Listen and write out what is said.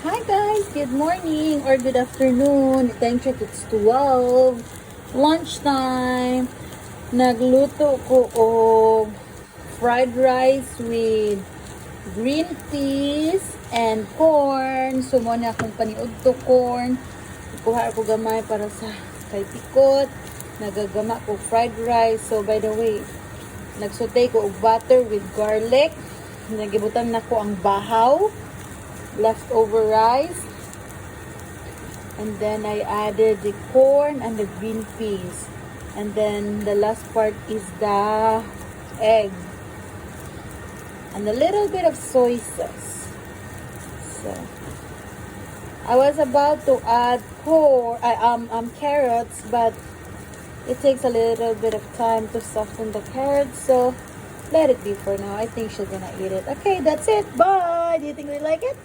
Hi guys, good morning or good afternoon. Time check, it's 12. Lunchtime. Nagluto ko og fried rice with green peas and corn. So mo na akong paniud to corn. Kuha ko gamay para sa kay pikot. Nagagama ko fried rice. So by the way, nagsaute ko og butter with garlic. Nagibutan na ko ang bahaw, leftover rice, and then I added the corn and the green peas, and then the last part is the egg and a little bit of soy sauce. So I was about to add carrots, but it takes a little bit of time to soften the carrots, so let it be for now. I think she's gonna eat it. Okay, that's it. Bye. Do you think we like it?